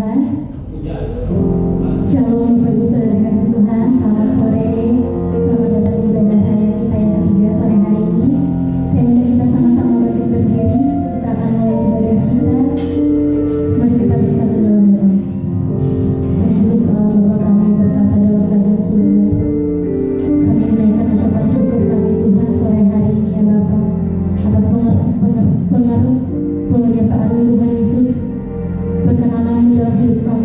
Tuhan. Shalom Bapak Ibu Saudara kasih Tuhan. Selamat sore. Selamat datang di ibadah harian kita yang ketiga sore hari ini. Saya mengajak kita sama-sama bangkit berdiri. Kita akan mulai ibadah kita. Mari kita bersatu dalam doa. Tuhan Yesus Allah Bapa kami berkata dalam kerajaan surga. Kami menaikkan ucapan syukur kami Tuhan sore hari ini ya Bapa, atas pengaruh penyertaan Tuhan Yesus, perkenanan dalam hidup kami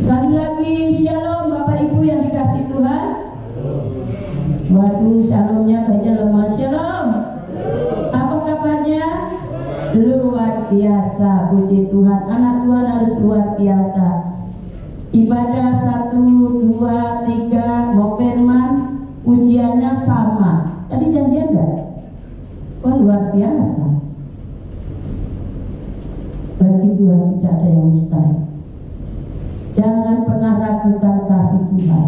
Sekali lagi shalom Bapak Ibu yang dikasih Tuhan. Waduh, shalomnya kayaknya lemah. Shalom. Apa kabarnya? Luar biasa, puji Tuhan. Anak Tuhan harus luar biasa. Ibadah 1, 2, 3 mau firman, ujiannya sama. Tadi janjian enggak? Wah, luar biasa. Bagi Tuhan tidak ada yang mustahil. Jangan pernah ragukan kasih Tuhan.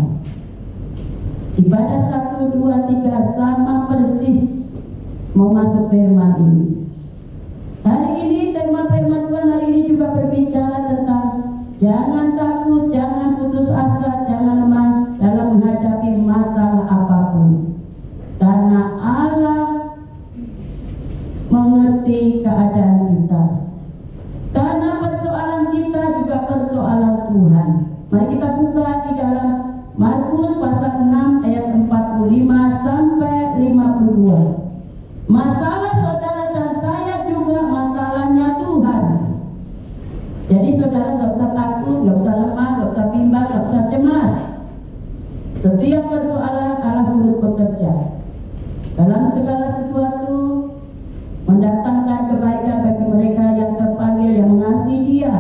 Ibadah 1, 2, 3 sama persis mau masuk firman ini. Hari ini tema firman Tuhan hari ini juga berbicara tentang jangan takut, jangan putus asa, jangan lemah dalam menghadapi masalah apapun. Karena Allah mengerti keadaan kita. Karena persoalan kita juga persoalan Tuhan. Mari kita buka di dalam Markus pasal 6 ayat 45 sampai 52. Masalah saudara dan saya juga masalahnya Tuhan. Jadi saudara gak usah takut, gak usah lemah, gak usah bimbang, gak usah cemas. Setiap persoalan Allah turut bekerja dalam segala sesuatu, mendatangkan kebaikan bagi mereka yang terpanggil, yang mengasihi Dia.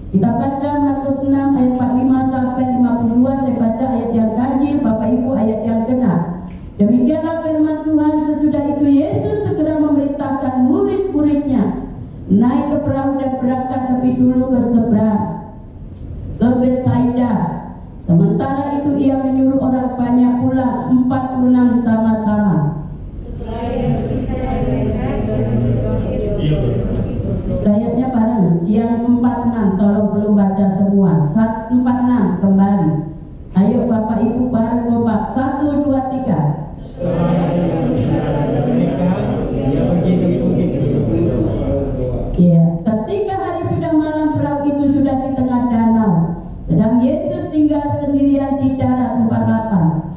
Kita baca Markus 6 ayat 45 sampai 52. Saya baca ayat yang ganjil, Bapak Ibu ayat yang genap. Demikianlah firman Tuhan. Sesudah itu Yesus segera memerintahkan murid-muridnya naik ke perahu dan berangkat lebih dulu ke seberang, ke Betsaida. Sementara itu ia menyuruh orang banyak pulang, 46 sama-sama. Ayatnya bareng, yang 46, tolong belum baca semua. 46 kembali. Ayo Bapak Ibu bareng kompak. 1, 2, 3. Ya, ketika hari sudah malam, perahu itu sudah di tengah danau. Sedang Yesus tinggal sendirian di darat. 48.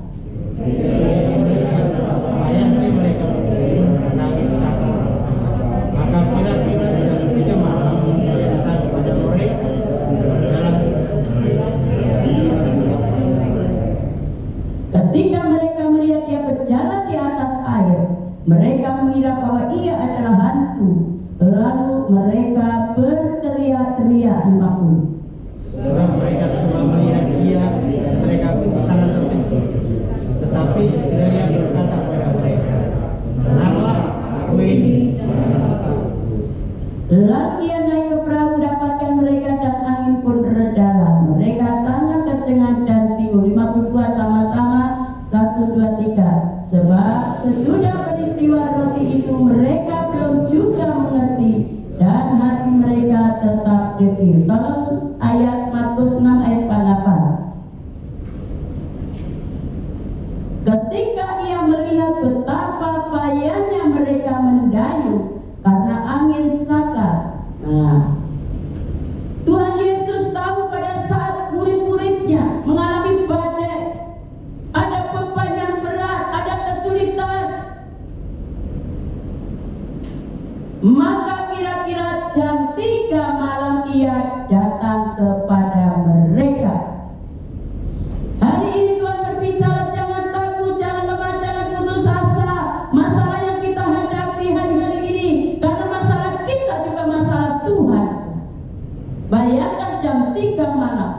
Maka kira-kira jam 3 malam dia datang kepada murid berjalan. Ketika mereka melihat dia berjalan di atas air, mereka mengira bahwa ia adalah hantu. Lalu mereka berteriak-teriak. 50. Sebab mereka semua melihat dia dan mereka pun sangat terkejut. Tetapi segera ia berkata kepada mereka, "Tenanglah, aku ini." Lalu ia naik ke perahu, dapatkan mereka dan angin pun redalah. Mereka sangat tercengang dan bingung. 52 sama-sama. 1, 2, 3. Sebab sesudah peristiwa roti itu mereka belum juga mengerti dan hati mereka tetap degil. Tolong ayat Markus 6 ayat 48. Ketika ia melihat betapa payahnya mereka mendayung karena angin sakar. Nah, Tuhan Yesus tahu pada saat murid-muridnya mengalami badai, ada beban yang berat, ada kesulitan. Maka kira-kira jam 3 malam ia datang kepada mereka. Hari ini Tuhan berbicara, jangan takut, jangan lemah, jangan putus asa. Masalah yang kita hadapi hari-hari ini, karena masalah kita juga masalah Tuhan. Bayangkan jam 3 malam.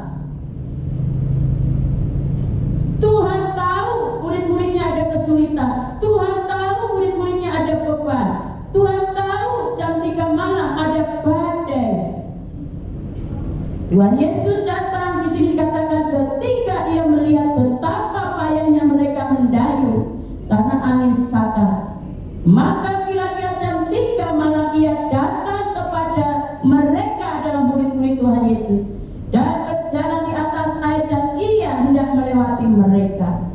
Tuhan tahu murid-muridnya ada kesulitan. Tuhan tahu murid-muridnya ada beban. Tuhan tahu jam 3 malam ada badai. Tuhan Yesus datang, di sini dikatakan ketika ia melihat betapa payahnya mereka mendayung karena angin sakar. Maka kira-kira jam 3 malam ia datang kepada mereka, adalah murid-murid Tuhan Yesus, dan berjalan di atas air dan ia hendak melewati mereka.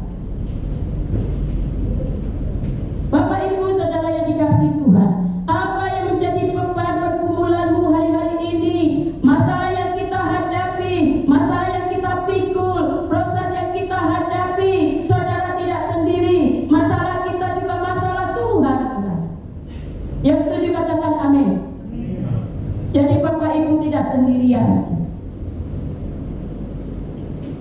Bapak Ibu Saudara yang dikasihi Tuhan, apa yang menjadi beban pergumulanmu hari-hari ini, masalah yang kita hadapi,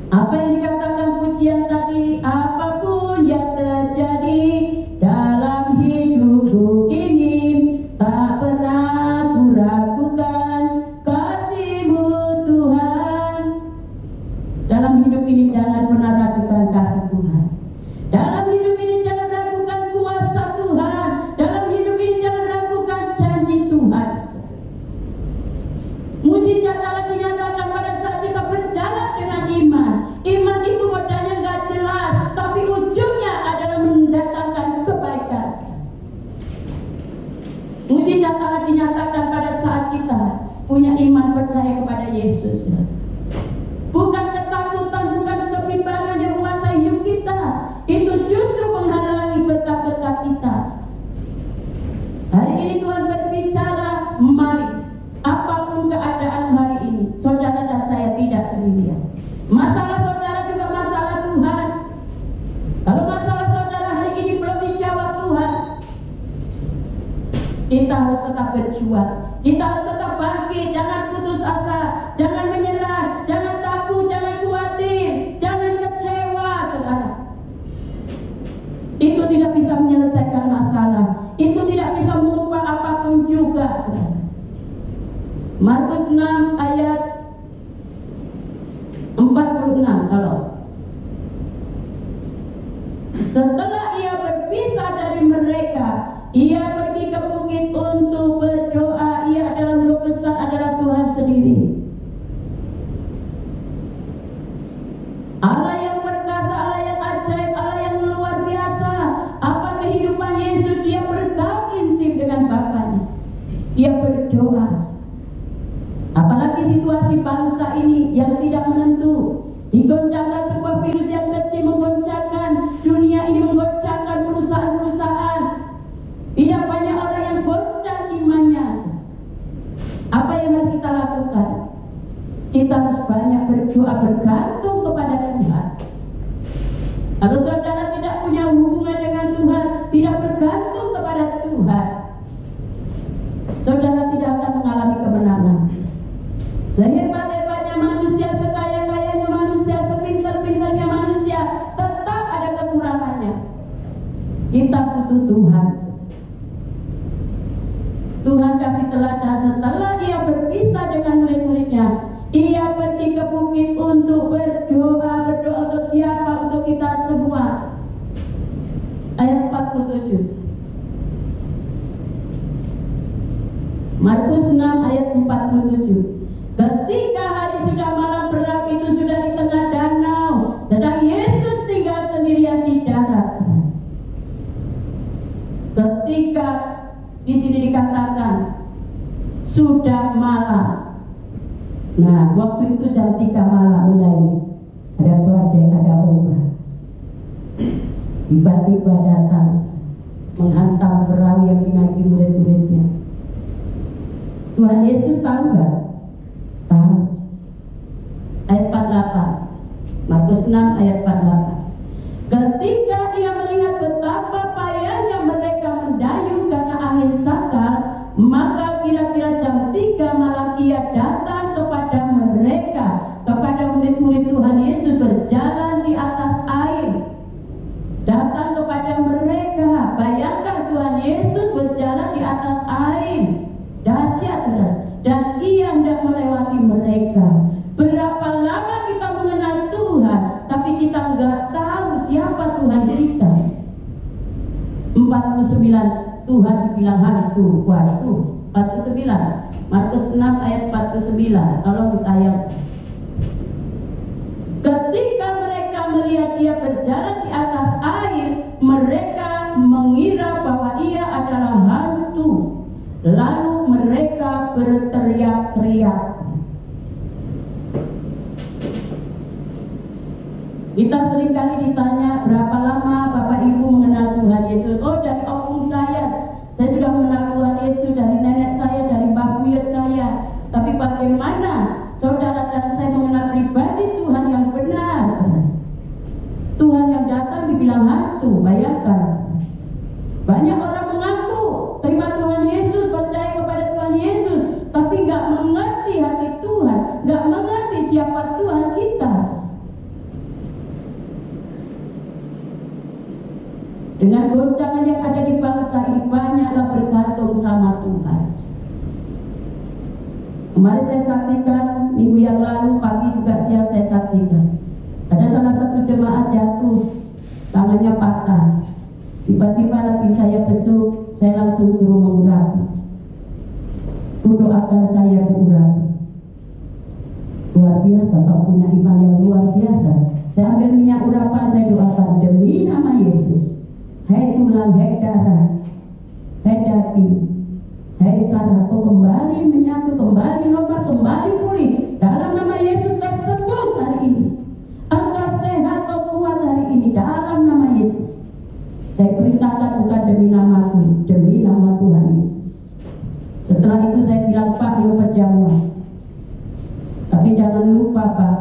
Apa yang dikatakan pujian tadi, apapun yang terjadi dalam hidupku ini, tak pernah ku ragukan kasih-Mu Tuhan. Dalam hidup ini jangan pernah ragukan kasih Tuhan. Dalam hidup ini jangan ragukan kuasa Tuhan. Dalam hidup ini jangan ragukan janji Tuhan. Mujizat Allah dinyatakan pada saat kita berjalan dengan iman. Iman itu modalnya nggak jelas, tapi ujungnya adalah mendatangkan kebaikan. Mujizat Allah dinyatakan pada saat kita punya iman percaya kepada Yesus. Bukan ketakutan, bukan kebimbangan yang menguasai hidup kita. Itu justru menghalangi berkat-berkat kita. Hari ini Tuhan berbicara, mari apapun keadaan hari ini, saudara dan saya tidak sendirian. Masalah saudara juga masalah Tuhan. Kalau masalah saudara hari ini belum dijawab Tuhan, kita harus tetap berjuang. Kita harus tetap bangkit, jangan putus asa, jangan menyerah, jangan takut, jangan khawatir, jangan kecewa, saudara. Itu tidak bisa menyelesaikan masalah. Itu tidak bisa mengubah apapun juga, saudara. Markus 6 ayat 46 kalau setelah ia berpisah dari mereka, ia pergi ke bukit untuk berdoa. Ia adalah guru besar, adalah Tuhan sendiri. Allah yang perkasa, Allah yang ajaib, Allah yang luar biasa. Apa kehidupan Yesus? Dia bergaul intim dengan Bapaknya. Dia berdoa. Apalagi situasi bangsa ini yang tidak menentu, digoncangkan sebuah virus yang kecil, menggoncangkan dunia ini, menggoncangkan perusahaan-perusahaan. Tidak banyak orang yang goncang imannya. Apa yang harus kita lakukan? Kita harus banyak berdoa, bergantung kepada Tuhan. Kalau saudara tidak punya hubungan dengan Tuhan, tidak bergantung kepada Tuhan, saudara tidak akan mengalami kemenangan. Sehebat-hebatnya manusia, sekaya-kayanya manusia, sepintar-pintarnya manusia, tetap ada kekurangannya. Kita butuh Tuhan. Tuhan kasih teladan. Setelah ia berpisah dengan murid-muridnya, ia pergi ke bukit untuk berdoa. Berdoa untuk siapa? Untuk kita semua. Ayat 47. Markus 6 ayat 47. Ketika hari sudah malam, perahu itu sudah di tengah danau, sedang Yesus tinggal sendirian di darat. Ketika di sini dikatakan sudah malam. Nah, waktu itu jam 3 malam mulai ada badai, ada ombak. Tiba-tiba datang menghantam perahu yang dinaiki murid-muridnya. Tuhan Yesus tahu nggak? Tahu. Ayat 48. Markus 6 ayat 48. Ketika ia melihat betapa payahnya mereka mendayung karena angin sakal, maka kira-kira jam 3 malam ia datang kepada mereka, kepada murid-murid Tuhan Yesus berjalan di atas air. Datang kepada mereka. Bayangkan Tuhan Yesus berjalan di atas air. Dahsyat, saudara. Dan ia hendak melewati mereka. Berapa lama kita mengenal Tuhan, tapi kita nggak tahu siapa Tuhan kita. 49 Tuhan dibilang hantu. Waduh, 49. Markus 6 ayat 49. Tolong ditayang. Ketika mereka melihat dia berjalan di atas air, mereka mengira bahwa ia adalah hantu. Lalu mereka berteriak-teriak. Kita seringkali ditanya, berapa lama Bapak Ibu mengenal Tuhan Yesus? Oh, dari opung saya sudah mengenal Tuhan Yesus, dari nenek saya, dari mbah buyut saya. Tapi bagaimana saudara dan saya mengenal pribadi Tuhan yang benar? Tuhan yang datang dibilang hantu. Bayangkan, banyak orang mengaku terima Tuhan Yesus, percaya kepada Tuhan Yesus, tapi nggak mengerti hati Tuhan, nggak mengerti siapa Tuhan kita. Dengan goncangan yang ada di bangsa ini, banyaklah bergantung sama Tuhan. Kemarin saya saksikan, minggu yang lalu pagi juga siang saya saksikan, ada salah satu jemaat jatuh, tangannya patah. Tiba-tiba lagi saya besuk, saya langsung suruh mengurapi. Doakan saya mengurapi. Luar biasa, kau punya iman yang luar biasa. Saya ambil minyak urapan, saya doakan demi nama Yesus. Hai tulang, hai darah, hai daging, hai saraf, kau kembali menyatu, kembali normal, kembali pulih. Dalam nama Yesus kau sembuh hari ini. Engkau sehat, kau kuat hari ini. Dalam nama Yesus. Saya perintahkan bukan demi namaku, demi nama Tuhan Yesus. Setelah itu saya bilang, Pak, yuk perjamuan. Tapi jangan lupa, Pak,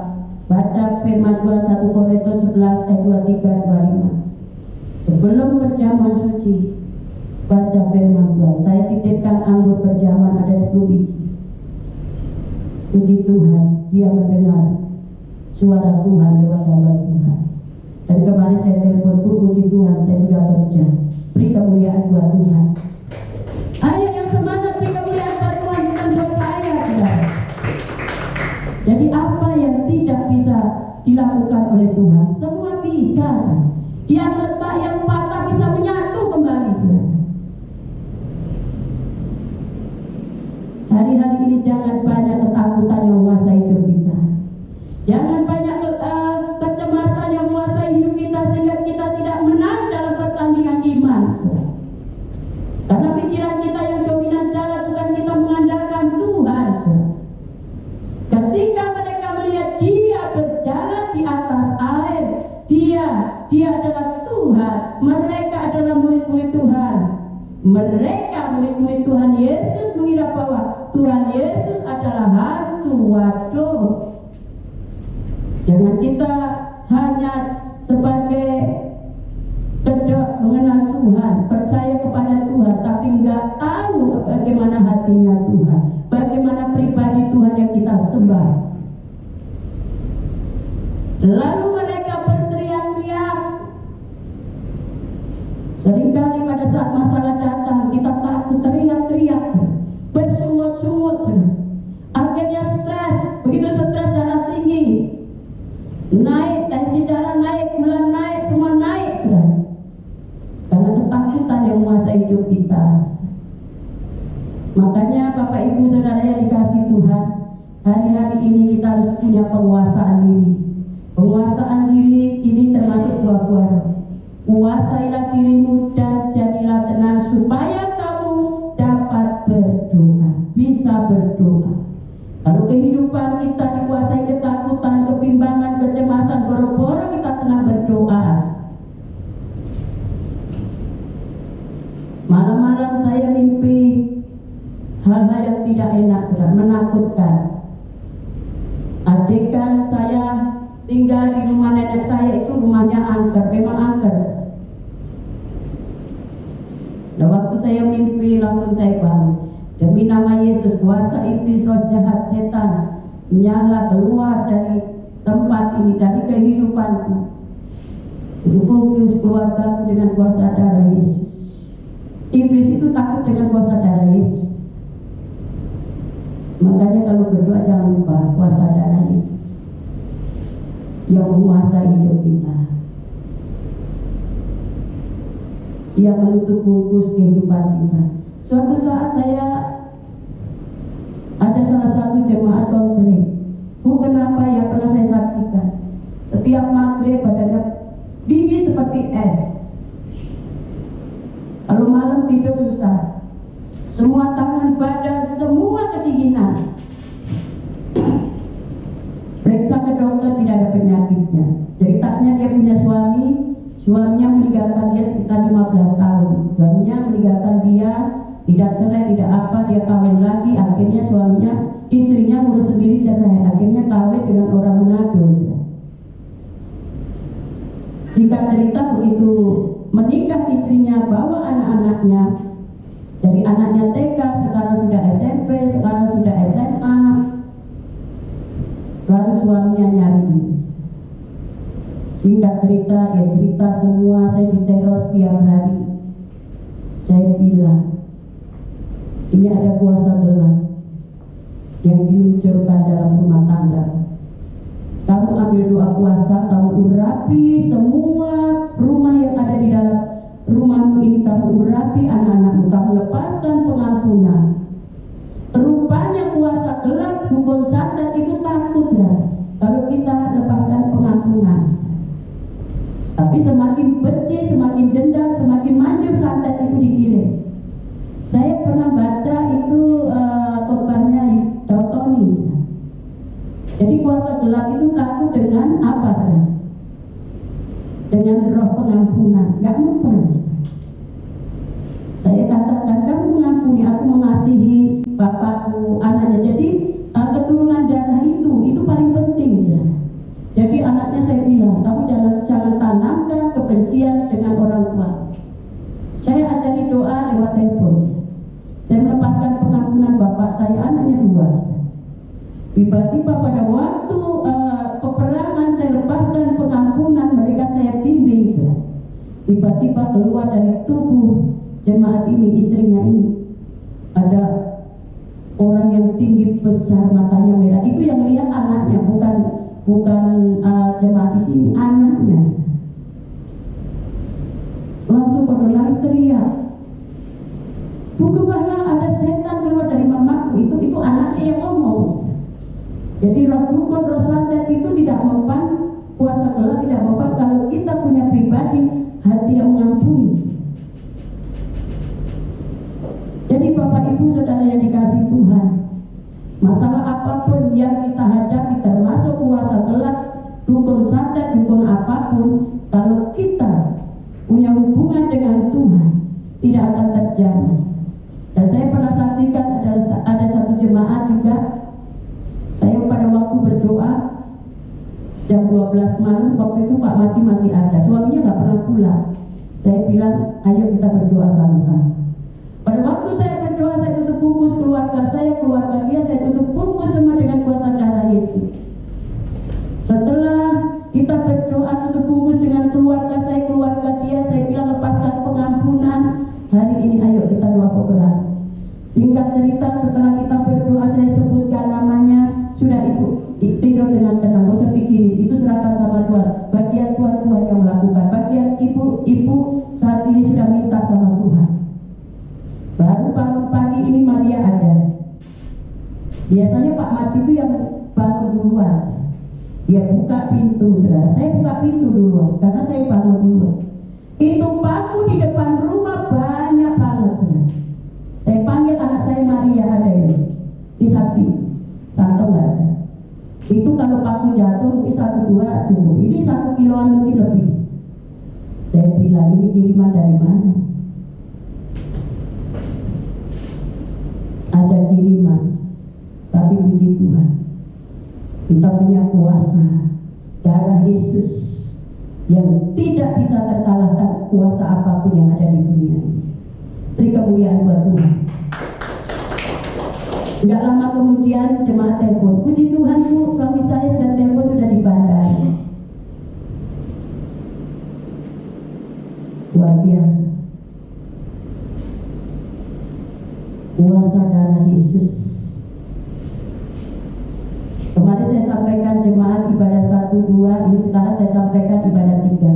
baca firman Tuhan 1 Korintus 11 ayat 23-25. Sebelum perjamuan suci, baca firman Tuhan. Saya titipkan anggur perjamuan ada 10 biji. Puji Tuhan, dia mendengar suara Tuhan lewat hamba Tuhan. Dan kemarin saya telepon, puji Tuhan, saya sudah kerja. Beri kemuliaan buat Tuhan. Ayo yang semangat, beri kemuliaan buat Tuhan, bukan buat saya, saudara. Jadi apa yang tidak bisa dilakukan oleh Tuhan, semua bisa. Yang retak, yang patah bisa menyatu kembali, saudara. Hari-hari ini jangan banyak ketakutan yang menguasai hidup kita. Jangan banyak kecemasan yang menguasai hidup kita sehingga kita tidak menang dalam pertandingan iman, saudara. Karena pikiran kita yang dominan jalan, bukan kita mengandalkan Tuhan, saudara. Ketika mereka melihat dia berjalan di atas air, dia adalah Tuhan, mereka adalah murid-murid Tuhan. Mereka murid-murid Tuhan Yesus mengira bahwa Tuhan Yesus adalah hantu. Waduh, jangan kita hanya sebagai kedok mengenal Tuhan, percaya kepada Tuhan, tapi nggak tahu bagaimana hatinya Tuhan, bagaimana pribadi Tuhan yang kita sembah. Lalu mereka berteriak-teriak. Seringkali pada saat masalah datang, kita takut, teriak-teriak, bersungut-sungut. Akhirnya stres, begitu stres darah tinggi, naik, tensi darah naik, gula naik, semua naik, saudara. Karena ketakutan yang menguasai hidup kita. Makanya Bapak Ibu Saudara yang dikasih Tuhan, hari-hari ini kita harus punya penguasaan diri. Penguasaan diri ini termasuk buah-buah. Kuasailah dirimu dan jadilah tenang supaya kamu dapat berdoa, bisa berdoa. Kalau kehidupan kita dikuasai ketakutan, kebimbangan, kecemasan, boro-boro kita tengah berdoa. Malam-malam saya mimpi hal-hal yang tidak enak, sudah menakutkan. Adegan saya tinggal di rumah nenek saya, itu rumahnya angker, memang angker. Nah, waktu saya mimpi langsung saya bangun. Demi nama Yesus, kuasa iblis, roh jahat, setan, nyala keluar dari tempat ini, dari kehidupanku. Bungkus keluargaku dengan kuasa darah Yesus. Iblis itu takut dengan kuasa darah Yesus. Makanya kalau berdoa jangan lupa kuasa darah Yesus yang menguasai hidup kita, yang menutup bungkus kehidupan kita. Suatu saat saya ada salah satu jemaat konseling. Kenapa ya, pernah saya saksikan. Setiap maghrib badannya dingin seperti es. Kalau malam tidur susah. Semua tangan, badan, semua kedinginan. Periksa ke dokter, tidak ada penyakitnya. Ceritanya dia punya suaminya meninggalkan dia sekitar 15 tahun. Suaminya meninggalkan dia, tidak cerai, tidak apa, dia kawin lagi. Akhirnya istrinya ngurus sendiri cerai. Akhirnya kawin dengan orang Manado. Singkat cerita, begitu menikah istrinya, bawa anak-anaknya. Dari anaknya TK, sekarang sudah SMP, sekarang sudah SMA. Baru suaminya nyari. Singkat cerita, dia cerita semua, saya diteror setiap hari. Saya bilang, ini ada kuasa gelap yang diluncurkan dalam rumah tangga. Kamu ambil doa puasa, kamu urapi semua rumah yang ada di dalam rumahmu ini, kamu urapi anak-anakmu, kamu lepaskan pengampunan. Rupanya kuasa gelap, dukun santet itu takut, saudara, kalau kita lepaskan pengampunan. Tapi semakin benci, semakin dendam, semakin maju santet itu dikirim. Saya pernah baca itu khotbahnya Dautoni. Jadi kuasa gelap itu takut dengan apa, saudara? Dengan roh pengampunan. Gak mungkin. Saya katakan, kamu mengampuni, aku mengasihi bapakku, anaknya. Jadi keturunan darah itu paling penting, saudara. Jadi anaknya saya bilang, kamu jangan tanamkan kebencian dengan orang tua. Saya ajari doa lewat telepon. Saya melepaskan pengampunan bapak saya, anaknya 2. Tiba-tiba pada waktu peperangan saya lepaskan pengampunan, mereka saya bimbing. Tiba-tiba keluar dari tubuh jemaat ini, istrinya ini, ada orang yang tinggi besar, matanya merah. Itu yang lihat anaknya, bukan jemaat di sini, anaknya. Langsung pada nangis teriak, Bu Gembala, ada setan keluar dari mamaku. Itu anaknya yang ngomong. Jadi roh dukun, roh santet itu tidak mempan, kuasa gelap tidak mempan kalau kita punya pribadi hati yang mengampuni. Jadi Bapak Ibu Saudara yang dikasihi Tuhan, masalah apapun yang kita hadapi, termasuk kuasa gelap, dukun santet, dukun apapun, kalau kita punya hubungan dengan Tuhan, tidak akan terjamah. Dan saya pernah saksikan ada satu jemaat juga. Saya pada waktu berdoa jam 12 malam, waktu itu Pak Mati masih ada, suaminya nggak pernah pulang. Saya bilang, ayo kita berdoa sama-sama. Pada waktu saya berdoa, saya tutup bungkus keluarga saya, keluarga dia, saya tutup bungkus semua dengan kuasa darah Yesus. Setelah kita berdoa tutup bungkus dengan keluarga saya, keluarga dia, saya bilang lepaskan pengampunan. Hari ini ayo kita doa peperangan. Singkat cerita, setelah kita berdoa, saya sebutkan namanya, sudah ibu tidur dengan tenang, gak usah pikirin, itu serahkan sama Tuhan. Bagian Tuhan yang melakukan, bagian ibu saat ini sudah minta sama Tuhan. Baru bangun pagi ini Maria ada. Biasanya Pak Mati itu yang bangun duluan, dia buka pintu, saudara. Saya buka pintu duluan karena saya bangun duluan. Itu paku di depan rumah banyak banget, saudara. Saya panggil anak saya Maria, ada ini saksi, Santo nggak ada. Itu kalau paku jatuh mungkin 1-2 tumbuh, ini 1 kiloan mungkin lebih. Saya bilang, ini kiriman dari mana? Ada kiriman, tapi puji Tuhan, kita punya kuasa darah Yesus yang tidak bisa terkalahkan kuasa apapun yang ada di dunia ini. Beri kemuliaan buat Tuhan. Tidak lama kemudian jemaat telepon, puji Tuhan Bu, suami saya sudah telepon, sudah di bandara. Luar biasa. Kuasa darah Yesus. Kemarin saya sampaikan jemaat ibadah 1-2, ini sekarang saya sampaikan ibadah 3.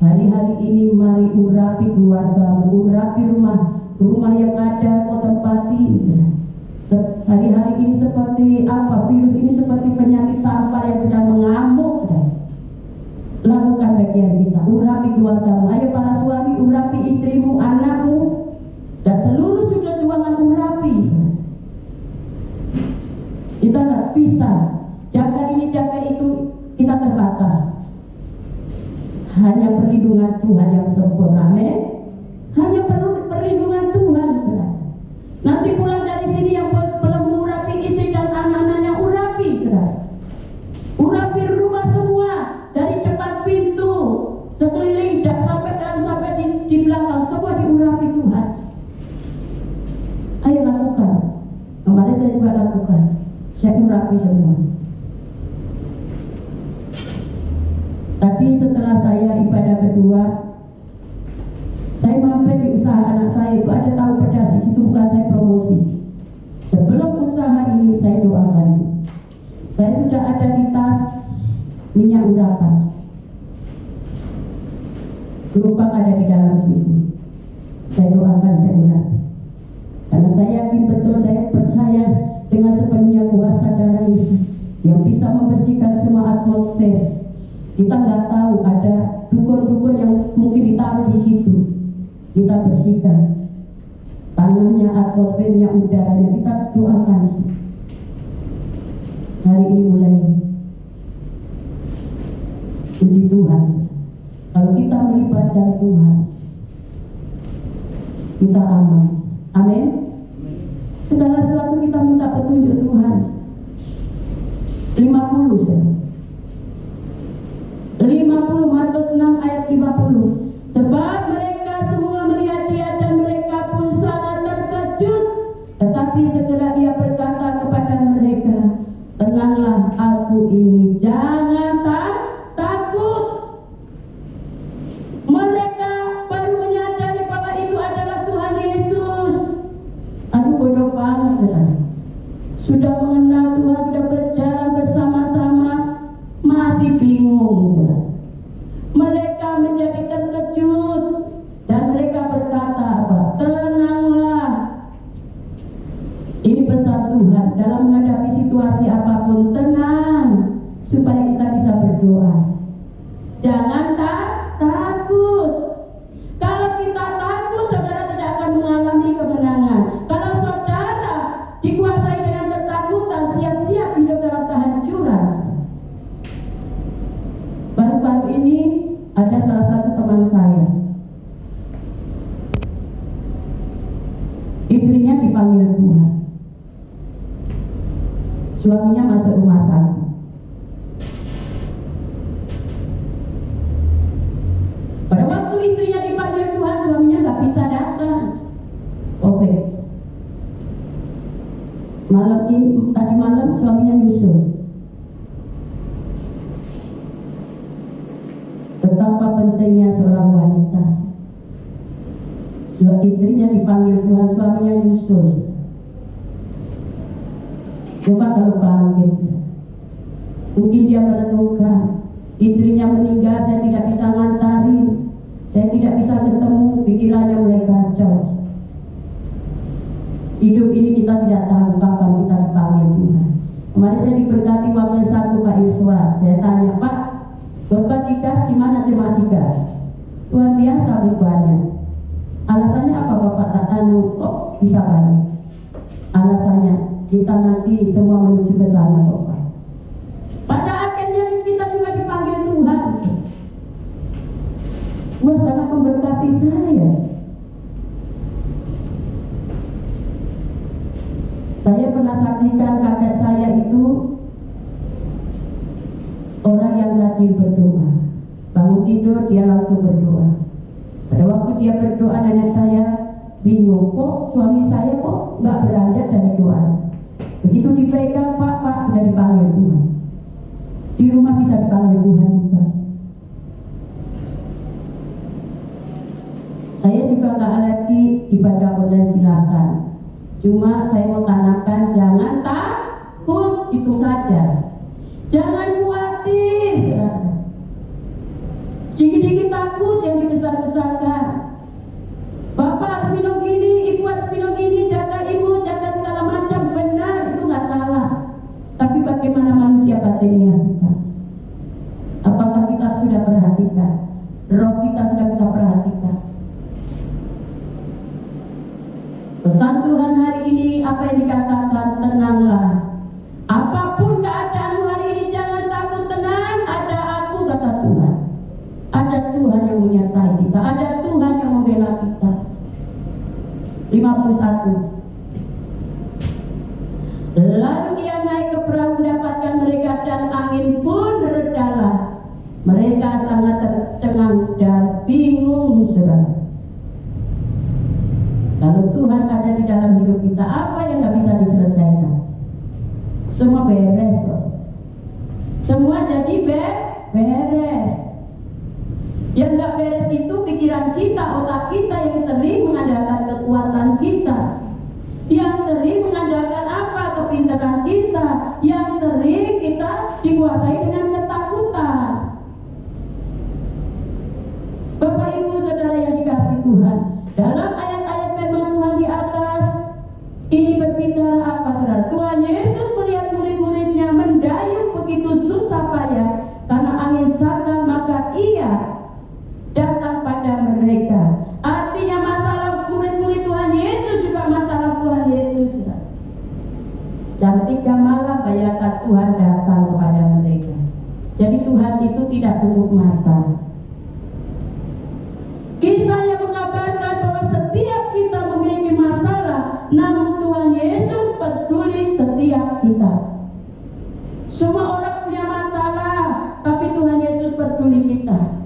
Hari-hari ini mari urapi keluarga, urapi rumah yang ada, kau tempati. Hari-hari ini seperti apa? Virus ini seperti penyakit sampah yang sedang mengamuk. Lakukan bagian kita, urapi keluargamu. Ayo para suami, urapi istrimu, anakmu, dan seluruh sudut ruangan urapi. Kita nggak bisa jaga ini, jaga itu, kita terbatas. Hanya perlindungan Tuhan yang sempurna, amin. Hanya perlu perlindungan Tuhan, saudara. Nanti pulang dari sini yang belum mengurapi istri dan anak-anaknya, urapi, saudara. Urapi rumah semua, dari depan pintu, sekeliling, sampai di belakang, semua diurapi Tuhan. Ayo lakukan. Kemarin saya juga lakukan. Saya urapi semua. Tadi setelah saya ibadah kedua, saya mampir di usaha anak saya, itu ada tahu pedas di situ, bukan saya promosi. Sebelum usaha ini saya doakan. Saya sudah ada di tas minyak urapan. Gerobak ada di dalam situ. Saya doakan, saya ulang. Karena saya yakin betul, saya percaya dengan sepenuhnya kuasa darah Yesus yang bisa membersihkan semua atmosfer. Kita nggak tahu, ada dukun-dukun yang mungkin ditaruh di situ. Kita bersihkan tanahnya, atmosfernya, udaranya. Kita doakan. Hari ini mulai puji Tuhan. Kalau kita melibatkan Tuhan, kita aman. Amin. Segala sesuatu kita minta petunjuk Tuhan. 50 saja. 50 Markus 6 ayat 50. Sebab mereka semua melihat dia dan mereka pun sangat terkejut. Tetapi segera ia berkata kepada mereka, tenanglah, aku ini, jangan takut. Mereka baru menyadari bahwa itu adalah Tuhan Yesus. Aduh, bodoh banget saudara. Sudah mengenal Tuhan, sudah berjalan bersama-sama, masih bingung saudara. Mereka menjadi terkejut dan mereka berkata apa? Tenanglah. Ini pesan Tuhan dalam menghadapi situasi apapun, tenang supaya kita bisa berdoa. Jangan takut. Kalau kita takut, saudara tidak akan mengalami kemenangan. Kalau saudara dikuasai dengan ketakutan, siap-siap hidup dalam kehancuran. Baru-baru ini ada salah satu teman saya, istrinya dipanggil Tuhan, suaminya masuk rumah sakit. Pada waktu istrinya dipanggil Tuhan, suaminya nggak bisa datang. Oke. Tadi malam suaminya nyusul. Betapa pentingnya seorang wanita. Istrinya dipanggil Tuhan, suaminya nyusul. Coba kalau bangkit, mungkin dia merenungkan, istrinya meninggal, saya tidak bisa ngantarin, saya tidak bisa ketemu, pikirannya mulai kacau. Hidup ini kita tidak tahu kapan kita dipanggil Tuhan. Kemarin saya diberkati wakil satu Pak Yuswa. Saya tanya, Pak, Bapak digas gimana jemaat digas? Luar biasa rupanya. Alasannya apa Bapak tak tahu kok bisa balik? Alasannya kita nanti semua menuju ke sana Bapak. Pada akhirnya kita juga dipanggil Tuhan. Wah, sangat memberkati saya. Saya pernah saksikan kakek saya itu orang yang rajin berdoa. Bangun tidur dia langsung berdoa. Pada waktu dia berdoa, nenek saya bingung, kok suami saya kok nggak beranjak dari doa. Begitu dipegang, Pak sudah dipanggil Tuhan. Di rumah bisa dipanggil Tuhan juga. Saya juga nggak alergi ibadah online, silakan. Cuma saya mau tanamkan, jangan takut, itu saja. Jangan khawatir, saudara. Dikit-dikit takut yang dibesar-besarkan. Bapak harus minum ini, ibu harus minum ini, jaga ibu, jaga segala macam. Benar, itu nggak salah. Tapi bagaimana manusia batinnya kita? Apakah kita sudah perhatikan? Roh kita sudah kita perhatikan? Pesan Tuhan hari ini apa yang dikatakan, tenanglah. Apapun keadaanmu hari ini jangan takut, tenang, ada aku, kata Tuhan. Ada Tuhan yang menyertai kita, ada Tuhan yang membela kita. 51. Lalu dia naik ke perahu mendapatkan mereka dan angin pun redalah. Mereka sangat tercengang dan bingung, saudara. Kalau Tuhan ada di dalam hidup kita, apa yang nggak bisa diselesaikan? Semua beres, bos. Semua jadi beres. Yang nggak beres itu pikiran kita, otak kita yang sering mengandalkan kekuatan kita, yang sering mengandalkan apa? Kepintaran kita, yang sering kita dikuasai dengan ketakutan. Bapak Ibu Saudara yang dikasihi Tuhan, dalam ayat-ayat firman Tuhan di atas ini berbicara apa, saudara? Tuhan Yesus melihat murid-muridnya mendayung begitu susah payah karena angin saka, maka ia datang pada mereka. Artinya masalah murid-murid Tuhan Yesus juga masalah Tuhan Yesus. Jam 3 malam bayangkan Tuhan datang kepada mereka. Jadi Tuhan itu tidak tutup mata. Kisah yang mengabarkan bahwa setiap kita memiliki masalah, namun Tuhan Yesus peduli setiap kita. Semua orang punya masalah, tapi Tuhan Yesus peduli kita.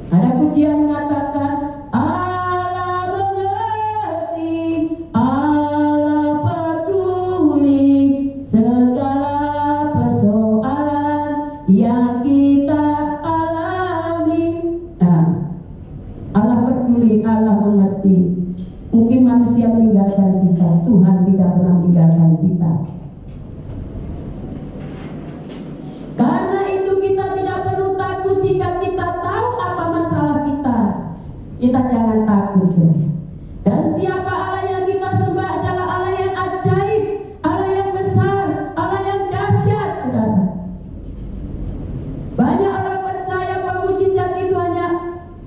Ada pujian mengatakan, Allah mengerti, Allah peduli segala persoalan yang kita alami. Allah peduli, Allah mengerti. Mungkin manusia meninggalkan kita, Tuhan tidak pernah meninggalkan kita. Karena itu kita tidak perlu takut jika kita tahu apa masalah kita. Kita jangan takut. Dan siapa Allah yang kita sembah adalah Allah yang ajaib, Allah yang besar, Allah yang dahsyat, saudara. Banyak orang percaya bahwa mujizat itu hanya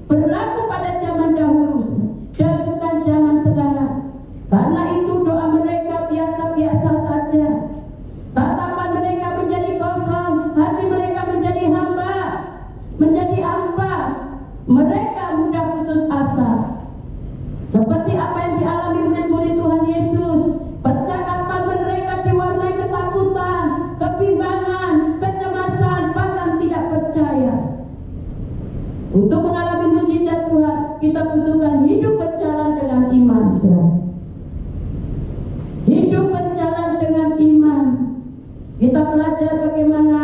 berlaku pada zaman dahulu dan bukan zaman sekarang. Karena itu doa mereka biasa-biasa saja. Tatapan mereka menjadi kosong, hati mereka menjadi hamba, menjadi hampa. Mereka mudah putus asa. Seperti apa yang dialami murid-murid Tuhan Yesus. Percakapan mereka diwarnai ketakutan, kebimbangan, kecemasan, bahkan tidak percaya. Untuk mengalami mujizat Tuhan, kita butuhkan hidup berjalan dengan iman, saudara. Hidup berjalan dengan iman. Kita belajar bagaimana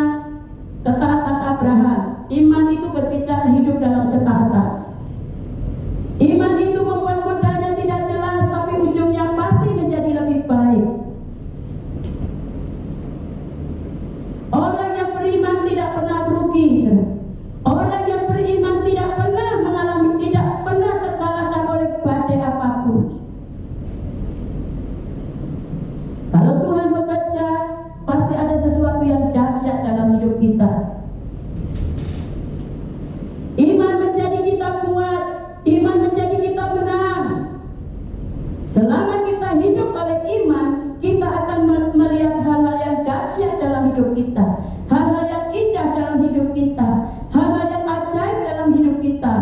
ketaatan Abraham. Iman itu berbicara hidup dalam ketaatan. Iman itu membuat modalnya tidak jelas, tapi ujungnya pasti menjadi lebih baik. Orang yang beriman tidak pernah rugi, saudara. Orang yang beriman tidak pernah mengalami, tidak pernah terkalahkan oleh badai apapun. Kalau Tuhan bekerja, pasti ada sesuatu yang dahsyat dalam hidup kita. Iman menjadi kita kuat, iman menjadi kita menang. Selama kita hidup oleh iman, kita akan melihat hal-hal yang dahsyat dalam hidup kita, hal-hal yang indah dalam hidup kita, hal-hal yang ajaib dalam hidup kita.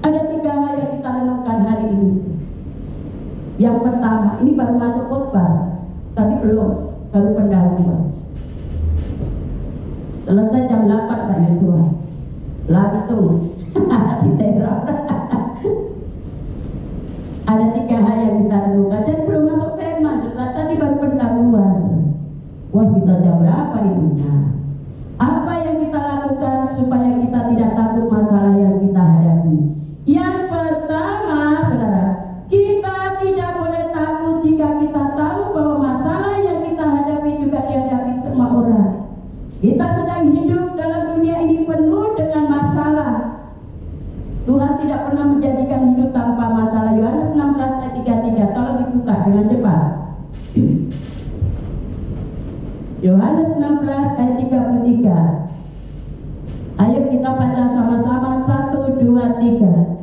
Ada 3 hal yang kita renungkan hari ini. Yang pertama, ini baru masuk khotbah, tapi belum, baru pendahuluan. Selesai jam 8 Pak Yusua, langsung diteror. Ada 3 hal yang kita renungkan, jadi belum masuk tema, tadi baru pendahuluan. Wah, bisa jam berapa ini? Nah, apa yang kita lakukan supaya kita tidak takut masalah yang kita hadapi? Yang pertama, saudara, kita tidak boleh takut jika kita tahu bahwa masalah yang kita hadapi juga dihadapi semua orang. Kita sedang hidup dalam dunia ini penuh dengan masalah. Tuhan tidak pernah menjanjikan hidup tanpa masalah. Yohanes 16 ayat 33, tolong dibuka dengan cepat. Yohanes 16 ayat 33. Ayo kita baca sama-sama, 1, 2, 3.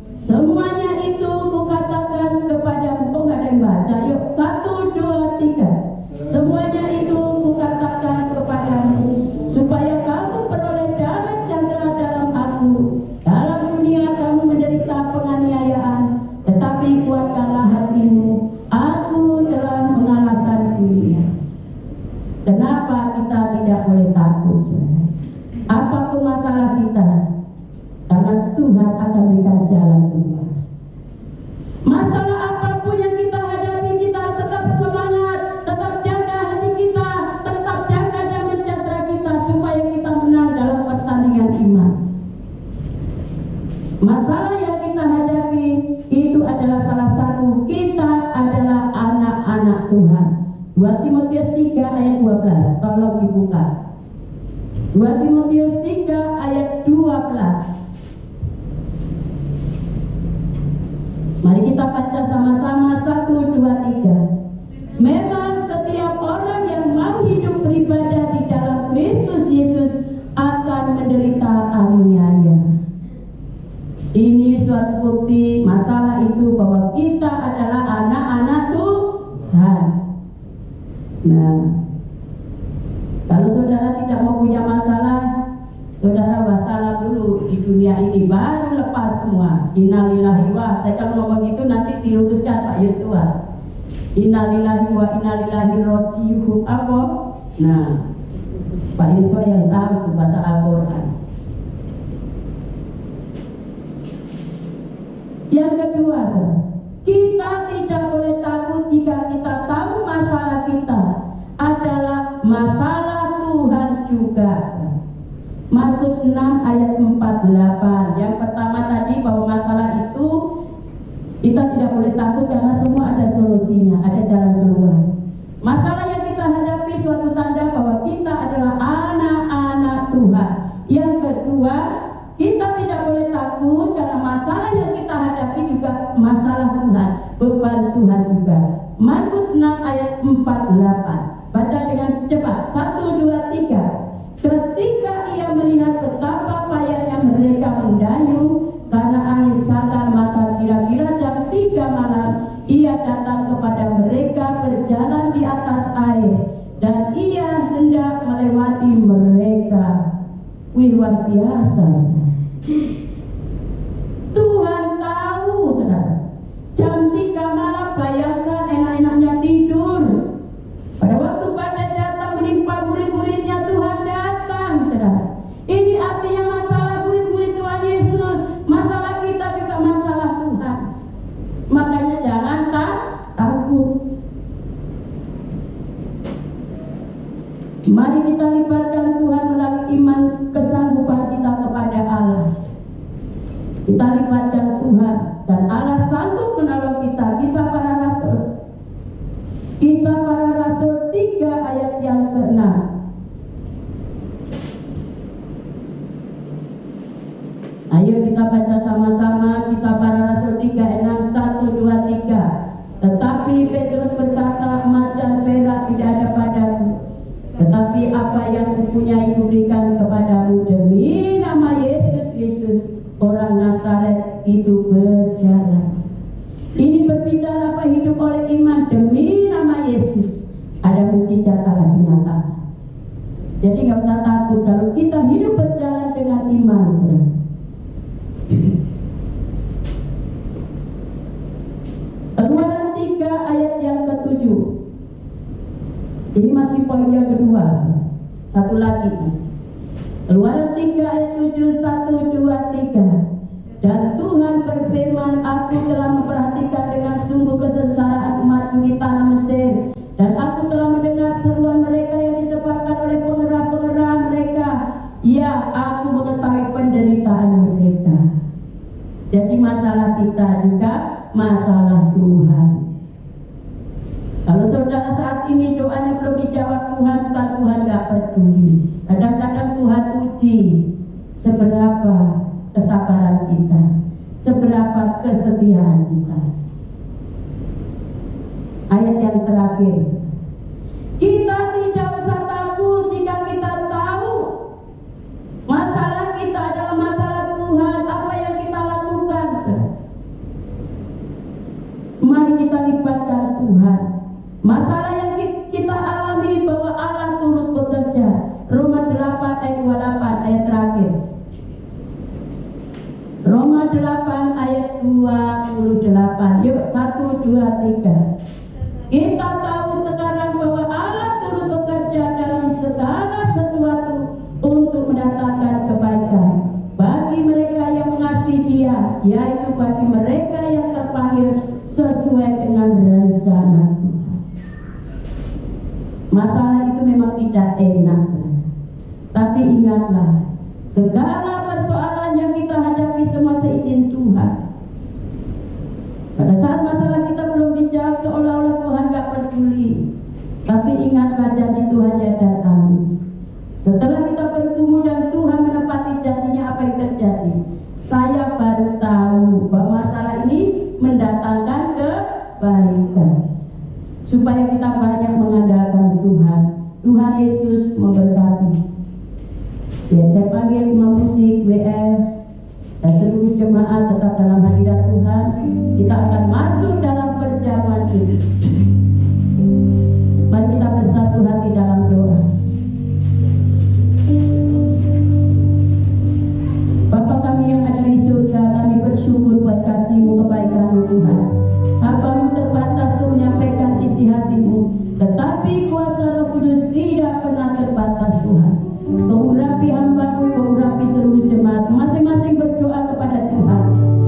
Semuanya itu kukatakan kepadamu. Kok nggak ada yang baca? Yuk, 1, 2, 3. Semuanya itu kukatakan kepadamu supaya kamu peroleh damai sejahtera dalam aku. Dalam dunia kamu menderita penganiayaan, tetapi kuatkanlah hatimu. Aku telah mengalahkan dunia. Kenapa kita tidak boleh takut? Apapun masalah kita, karena Tuhan akan Masalah yang kita hadapi itu adalah salah satu, kita adalah anak-anak Tuhan. 2 Timotius 3 ayat 12, tolong dibuka. 2 Timotius 3 ayat 12. Mari kita baca sama-sama, 1, 2, 3. Memang setiap orang yang mau hidup beribadah di dalam Kristus Yesus akan menderita aniaya. Ini suatu bukti masalah itu bahwa kita adalah anak-anak Tuhan. Nah, kalau saudara tidak mau punya masalah, saudara wassalam dulu di dunia ini, baru lepas semua. Innalillahi wa, saya kalau ngomong itu nanti diluruskan Pak Yosua. Innalillahi wa innalillahi raji'un apa? Nah, Pak Yosua yang tahu bahasa Al-Quran. Yang kedua, kita tidak boleh takut jika kita tahu masalah kita adalah masalah Tuhan juga. Markus 6 ayat 48. Yang pertama tadi bahwa masalah itu kita tidak boleh takut karena semua ada solusinya, ada jalan keluar. Masalah yang kita hadapi suatu tanda bahwa kita adalah anak-anak Tuhan. Yang kedua, kita tidak boleh takut karena masalah yang kita hadapi juga masalah Tuhan, beban Tuhan juga. Markus 6 ayat 48. Baca dengan cepat. 1, 2, 3. Ketika ia melihat betapa payahnya mereka mendayung karena angin sakar, maka kira-kira jam 3 malam ia datang kepada mereka berjalan di atas air dan ia hendak melewati mereka. Wih, luar biasa. Tuhan tahu, saudara. Jam 3 malam, bayangkan enak-enaknya tidur. Pada waktu badai datang menimpa murid-muridnya, Tuhan datang, saudara. Ini artinya masalah murid-murid Tuhan Yesus, masalah kita juga masalah Tuhan. Makanya jangan takut. Mari kita libatkan Tuhan melalui iman, kesanggupan kita kepada Allah. Kita libatkan Tuhan dan Allah sanggup menolong kita. Kisah Para Rasul 3 ayat yang ke-6. Ayo kita baca sama-sama Kisah Para Rasul 3 ayat 6. 1, 2, 3. Tetapi Petrus berkata, emas dan perak tidak ada padaku, tetapi apa yang kupunyai kuberikan kepadamu. Demi nama Yesus Kristus orang Nazaret itu berjalan. Ini berbicara apa? Hidup oleh iman demi nama Yesus. Ada mujizat Allah dinyatakan. Jadi nggak usah takut kalau kita hidup berjalan dengan iman, saudara. Keluaran 3 ayat yang ke-7. Ini masih poin yang kedua, saudara. Satu lagi. Keluaran 3 ayat 7, 1, 2, 3. Dan Tuhan berfirman, aku telah memperhatikan dengan sungguh kesengsaraan umatmu di tanah Mesir, dan aku telah mendengar seruan mereka yang disebabkan oleh pengerah-pengerah mereka. Ya, aku mengetahui penderitaan mereka. Jadi masalah kita juga masalah Tuhan. Kalau saudara saat ini doanya belum dijawab Tuhan, bukan Tuhan gak peduli. Kadang-kadang Tuhan uji seberapa kesabaran kita, seberapa kesetiaan kita. Ayat yang terakhir, kita tidak usah takut jika kita tahu masalah kita adalah masalah Tuhan. Apa yang kita lakukan, mari kita libatkan Tuhan. Masalah yang kita alami bahwa Allah turut bekerja. Roma 8 ayat 28 ayat terakhir. Roma 8 ayat 28. Yuk, 1, 2, 3. Kita tahu sekarang bahwa Allah turut bekerja dalam segala sesuatu untuk mendatangkan kebaikan bagi mereka yang mengasihi Dia, yaitu bagi mereka yang terpanggil sesuai dengan rencana Tuhan. Masalah itu memang tidak enak, tapi ingatlah, Segala persoalan yang kita hadapi semua seizin Tuhan. Pada saat masalah kita belum dijawab, seolah-olah Tuhan gak peduli. Tapi ingatlah janji Tuhan yang datang. Setelah kita bertemu dan Tuhan menepati janjinya, apa yang terjadi? Saya baru tahu bahwa masalah ini mendatangkan kebaikan. Supaya kita banyak mengandalkan Tuhan. Tuhan Yesus memberkati. Ya, saya panggil imam musik, WL, dan seluruh jemaat tetap dalam hadirat Tuhan. Kita akan masuk dalam perjamuan suci. Mari kita bersatu hati dalam doa. Bapa kami yang ada di surga, kami bersyukur buat kasih-Mu, kebaikan-Mu Tuhan. Hamba-Mu terbatas untuk menyampaikan isi hati-Mu, tetapi kuasa Roh Kudus tidak pernah terbatas Tuhan. Kau urapi hamba-Mu, Kau urapi seluruh jemaat, masing-masing berdoa kepada Tuhan.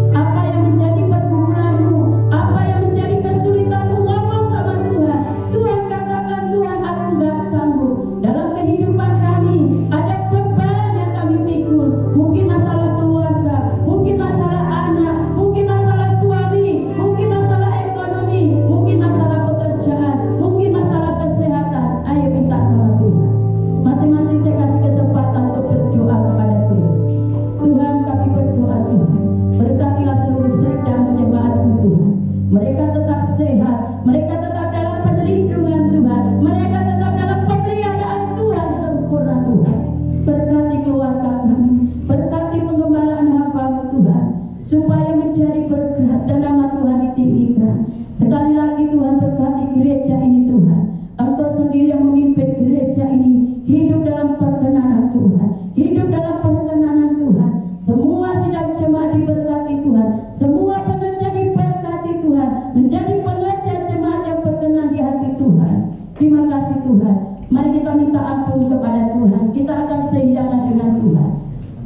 Apa yang menjadi pergumulan-Mu, apa yang menjadi kesulitan-Mu, ngomong sama Tuhan. Tuhan katakan, Tuhan aku gak sanggup. Dalam kehidupan kami ada beban yang kami pikul. Mungkin masalah keluarga, mungkin masalah anak, mungkin masalah suami, mungkin masalah ekonomi, mungkin masalah pekerjaan, mungkin masalah kesehatan. Ayo minta sama Tuhan. Masing-masing saya kasih kesempatan untuk berdoa kepada Tuhan. Tuhan, kami berdoa Tuhan, berkatilah seluruh sedang jemaat-Mu Tuhan. Mereka tetap sehat, mereka tetap dalam perlindungan Tuhan, mereka tetap dalam pemeliharaan Tuhan sempurna Tuhan. Berkati keluarga kami, berkati pengembalaan hamba-Mu Tuhan, supaya menjadi berkat dan nama Tuhan ditinggikan. Sekali lagi Tuhan, berkati gereja ini Tuhan. Engkau sendiri yang memimpin gereja ini hidup dalam perkenanan Tuhan, hidup dalam perkenanan Tuhan. Semua sidang jemaat diberkati Tuhan, semua pengerja diberkati Tuhan, menjadi pengerja jemaat yang berkenan di hati Tuhan. Terima kasih Tuhan. Mari kita minta ampun kepada Tuhan. Kita akan sehidangan dengan Tuhan.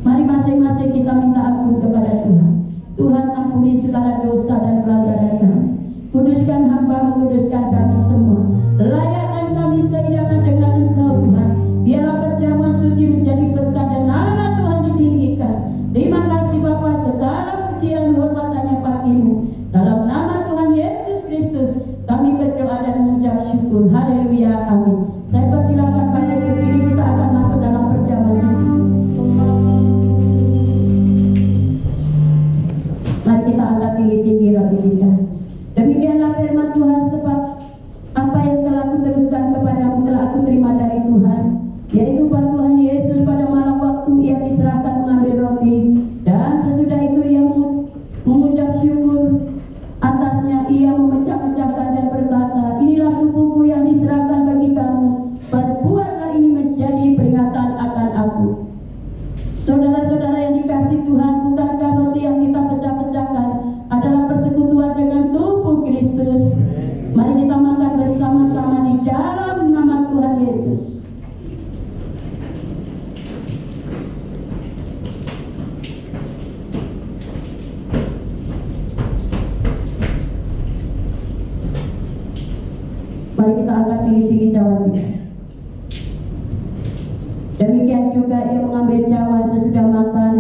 Mari masing-masing kita minta ampun kepada Tuhan. Tuhan, ampuni segala dosa dan pelanggaran kami. Kuduskan hamba-Mu, kuduskan kami semua. Layakkan kami sehidangan dengan Engkau Tuhan. Biarlah perjamuan suci menjadi berkat dan nama Tuhan ditinggikan. Terima kasih Bapa, segala pujian hormat hanya bagi-Mu. Dalam nama Tuhan Yesus Kristus kami berdoa dan mengucap syukur. Haleluya, amin. Saya persilakan pada berdiri, kita akan masuk dalam perjamuan suci. Mari kita angkat tinggi-tinggi roti kita. Demikianlah firman Tuhan, sebab apa yang telah aku teruskan kepadamu telah aku terima dari Tuhan, yaitu bahwa Tuhan Yesus pada malam waktu Ia diserahkan mengambil roti, dan sesudah itu Ia mengucap syukur atasnya, Ia memecah-mecahkan dan berkata, inilah tubuhku yang diserahkan bagi kamu, perbuatlah ini menjadi peringatan akan aku. Saudara-saudara yang dikasih Tuhan, bukankah roti yang kita pecah-pecahkan adalah persekutuan dengan tubuh Kristus? Mari kita makan bersama-sama di dalam nama Tuhan Yesus. Mari kita angkat tinggi-tinggi cawan kita. Demikian juga Ia mengambil cawan sesudah makan,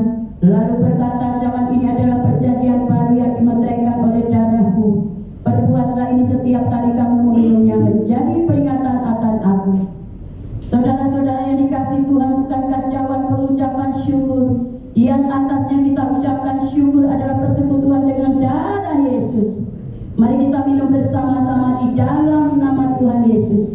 lalu berkata, cawan ini adalah perjanjian baru yang dimeteraikan oleh darahku. Perbuatlah ini setiap kali kamu meminumnya menjadi peringatan akan aku. Saudara-saudara yang dikasih Tuhan, bukankah cawan pengucapan syukur yang atasnya kita ucapkan syukur adalah persekutuan dengan darah Yesus? Mari kita minum bersama-sama di dalam nama Tuhan Yesus.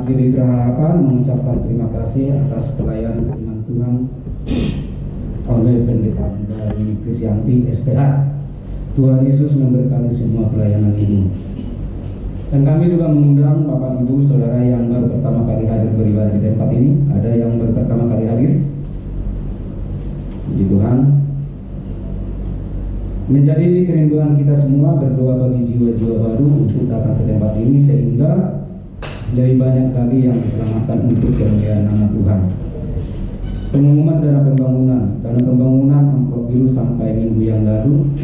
Jemaat GBI Geraha Harapan mengucapkan terima kasih atas pelayanan firman Tuhan oleh Pendeta dari Krisyanti STA. Tuhan Yesus memberkati semua pelayanan ini. Dan kami juga mengundang Bapak Ibu Saudara yang baru pertama kali hadir beribadah di tempat ini. Ada yang baru pertama kali hadir. Puji Tuhan. Menjadi kerinduan kita semua berdoa bagi jiwa-jiwa baru untuk datang ke tempat ini, sehingga lebih banyak lagi yang diselamatkan untuk kemuliaan nama Tuhan. Pengumuman dana pembangunan amplop biru sampai minggu yang lalu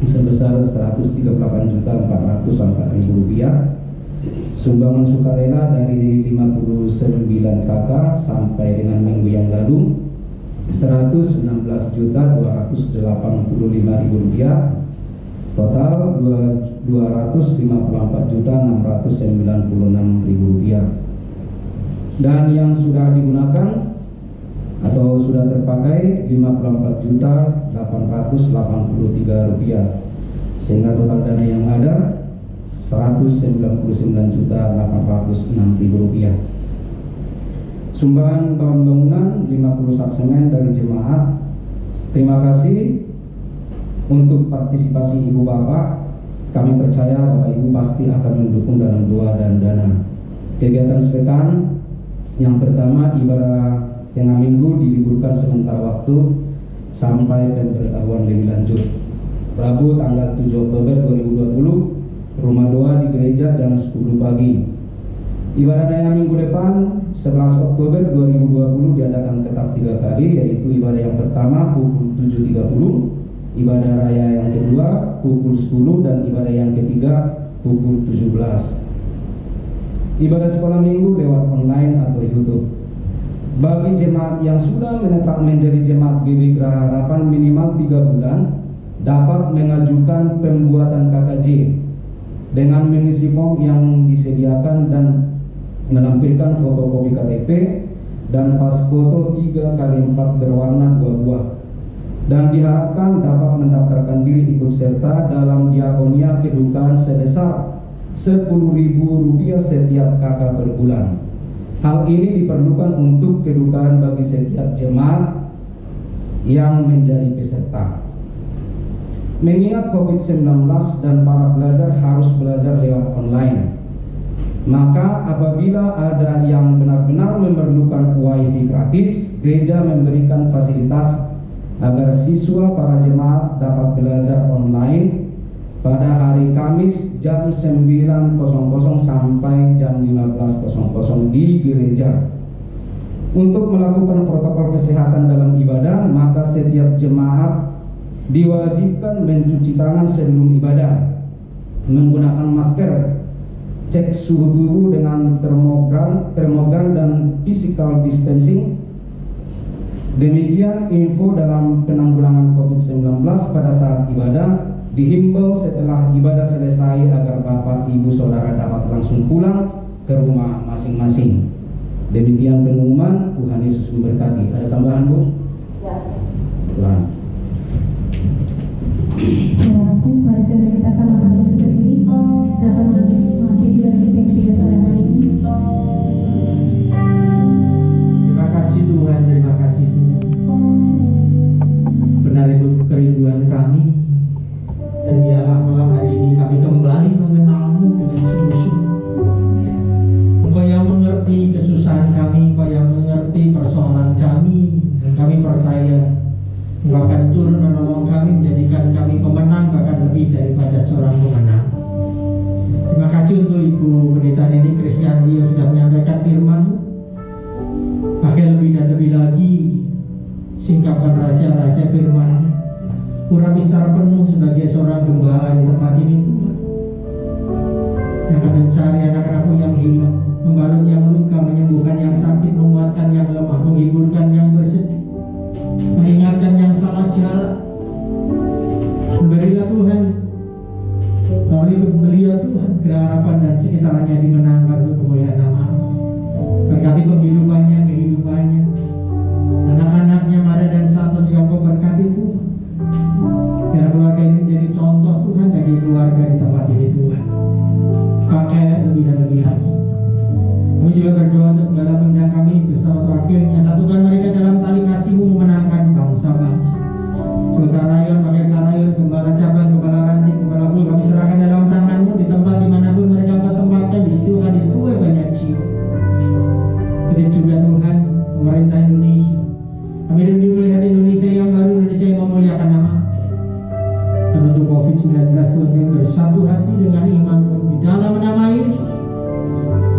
sebesar Rp138.404.000. Sumbangan sukarela dari 59 kakak sampai dengan minggu yang lalu Rp116.285.000. Total Rp254.696.000. Dan yang sudah digunakan atau sudah terpakai Rp54.883, sehingga total dana yang ada Rp199.806.000. Sumbangan bahan bangunan 50 sak semen dari jemaat. Terima kasih untuk partisipasi Ibu Bapak. Kami percaya Bapak Ibu pasti akan mendukung dalam doa dan dana. Kegiatan sepekan yang pertama, ibadah tengah minggu diliburkan sementara waktu sampai pemberitahuan lebih lanjut. Rabu tanggal 7 Oktober 2020, rumah doa di gereja jam 10 pagi. Ibadah daya minggu depan 11 Oktober 2020 diadakan tetap 3 kali, yaitu ibadah yang pertama pukul 7.30, ibadah raya yang kedua pukul 10, dan ibadah yang ketiga pukul 17. Ibadah sekolah minggu lewat online atau YouTube. Bagi jemaat yang sudah menetap menjadi jemaat GBI Geraha Harapan minimal 3 bulan dapat mengajukan pembuatan KKJ dengan mengisi form yang disediakan dan menampilkan fotokopi KTP dan pas foto 3x4 berwarna 2 buah, dan diharapkan dapat mendaftarkan diri ikut serta dalam diakonia kedukaan sebesar Rp10.000 setiap kakak per bulan. Hal ini diperlukan untuk kedukaan bagi setiap jemaat yang menjadi peserta. Mengingat COVID-19 dan para pelajar harus belajar lewat online, maka apabila ada yang benar-benar memerlukan WiFi gratis, gereja memberikan fasilitas agar siswa para jemaat dapat belajar online pada hari Kamis jam 9.00 sampai jam 15.00 di gereja. Untuk melakukan protokol kesehatan dalam ibadah, maka setiap jemaat diwajibkan mencuci tangan sebelum ibadah, menggunakan masker, cek suhu tubuh dengan termogan dan physical distancing. Demikian info dalam penanggulangan COVID-19 pada saat ibadah. Dihimbau setelah ibadah selesai agar Bapak Ibu Saudara dapat langsung pulang ke rumah masing-masing. Demikian pengumuman. Tuhan Yesus memberkati. Ada tambahan, Bu? Ya. Tuhan. Terima kasih. Mari saudara kita sama-sama berdiri dapat mengakhiri dari sesi 3 sore hari ini. Terima kasih Tuhan, terima kasih Tuhan. Benar itu kerinduan kami, dan biarlah malam hari ini kami kembali mengenal-Mu dengan sungguh-sungguh. Engkau yang mengerti kesusahan kami, Engkau yang mengerti persoalan kami, dan kami percaya Engkau akan turun menolong kami, menjadikan kami pemenang, bahkan lebih daripada seorang pemenang. Terima kasih untuk Ibu Pendeta Neni Krisyanti yang sudah menyampaikan firman-Mu. Pakai lebih dan lebih lagi, singkapkan rahasia-rahasia firman-Mu. Urapi secara penuh sebagai seorang gembala di tempat ini, Tuhan, yang akan mencari anak-anak-Mu yang hilang, membalut yang luka, menyembuhkan yang sakit, menguatkan yang lemah, menghiburkan yang bersedih, mengingatkan yang salah jalan. Berilah Tuhan melalui beliau Tuhan Geraha Harapan dan sekitarnya dimenangkan untuk kemuliaan nama-Mu. Berkati kehidupannya, anak-anaknya Mada dan Santo juga Kau berkati Tuhan. Biar keluarga ini menjadi contoh Tuhan bagi keluarga di tempat ini Tuhan. Pakai lebih dan lebih lagi. Hadirin melihat Indonesia yang baru, Indonesia yang memuliakan nama. Dan untuk COVID-19 Tuhan, kami bersatu hati dengan iman di dalam nama Yesus.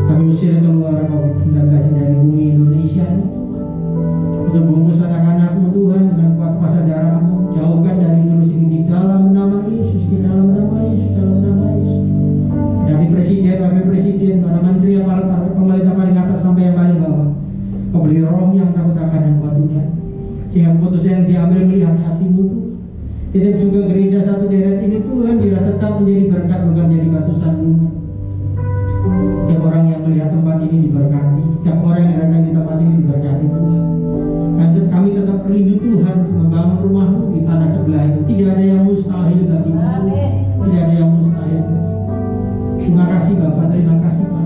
Kami usir keluar COVID-19 dari bumi Indonesia ini, Tuhan. Untuk bungkus anak-anak-Mu Tuhan dengan kuat kuasa darah-Mu, jauhkan dari virus ini di dalam nama Yesus, di dalam nama Yesus, dalam nama Yesus. Dari presiden, wakil presiden, para menteri, aparat pemerintah paling atas sampai yang paling bawah, Kau beri roh yang takut akan Engkau Tuhan, sehingga keputusan yang diambil melihat hati-Mu Tuhan. Titip juga gereja satu deret ini Tuhan, bila tetap menjadi berkat bukan menjadi batu sandungan. Setiap orang yang melihat tempat ini diberkati, setiap orang yang datang di tempat ini diberkati Tuhan. Kami tetap rindu Tuhan untuk membangun rumah-Mu di tanah sebelah itu. Tidak ada yang mustahil bagi-Mu. Tidak ada yang mustahil. Terima kasih Bapak, terima kasih Pak.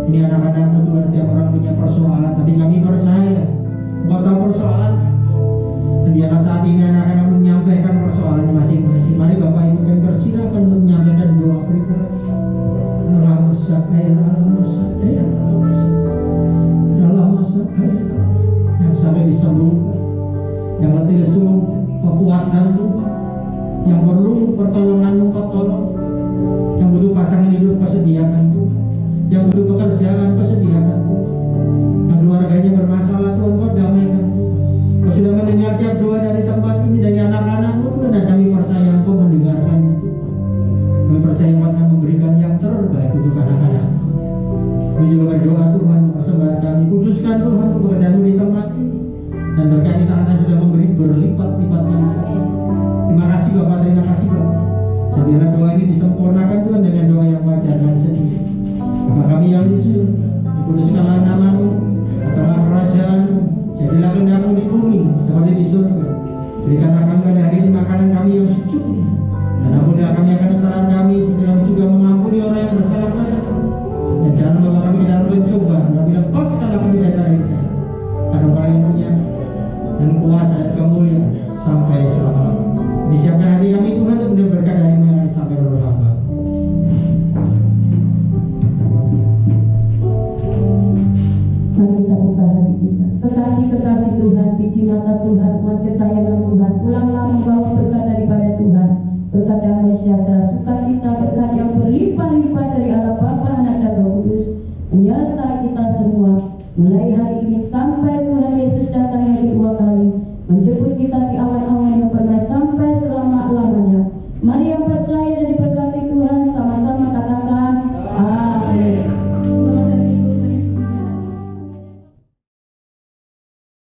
Ini anak-anak-Mu Tuhan, setiap orang punya persoalan, tapi kami percaya Engkau tahu persoalan. Dan biarlah saat ini anak-anak menyampaikan persoalan masing-masing. Mari Bapak Ibu kami persilakan untuk menyampaikan doa pribadi. Yang sampai disembuhkan, yang letih lesu kekuatan Tuhan, yang perlu pertolongan-Mu Kau tolong, yang butuh pasangan hidup Kau sediakan Tuhan, yang butuh pekerjaan Kau sediakan Tuhan, yang keluarganya bermasalah Tuhan Kau damaikan Tuhan. Kau sudah mendengar tiap doa dari tempat ini, dari anak-anak-Mu Tuhan, dan kami percaya Engkau mendengarkannya Tuhan. Kami percaya Engkau akan memberikan yang terbaik untuk anak-anak. Kami juga berdoa Tuhan, persembahan kami kuduskan Tuhan untuk pekerjaan-Mu di tempat ini, dan berkati tangan sudah memberi berlipat-lipat kali. Terima kasih Bapak, terima kasih Bapak. Dan biarlah doa ini disempurnakan Tuhan dengan doa yang wajar dan sendiri. Bapa kami yang di surga, dikuduskanlah nama-Mu, datanglah kerajaan-Mu, jadilah kehendak-Mu di bumi seperti di surga. Berikanlah kami pada hari ini makanan kami yang secukupnya, dan ampunilah kami akan kesalahan kami, seperti kami juga mengampuni orang yang bersalah pada kami. Dan jangan membawa kami ke dalam pencobaan, tapi lepaskanlah kami dari jahat. Karena Engkau yang punya dan kuasa dan kemuliaan sampai selama-lamanya. Disiapkan hati kami Tuhan untuk benar berkat dari yang disampaikan oleh hamba. Mari kita buka hati kita. Kekasih-kekasih Tuhan, biji mata Tuhan, umat kesayangan Tuhan, pulanglah membawa berkat daripada Tuhan, berkat damai sejahtera, sukacita, berkat yang berlimpah-limpah dari Allah Bapa, Anak dan Roh Kudus, menyertai kita semua, mulai hari ini sampai Tuhan Yesus datang yang kedua kali, menjemput kita di awan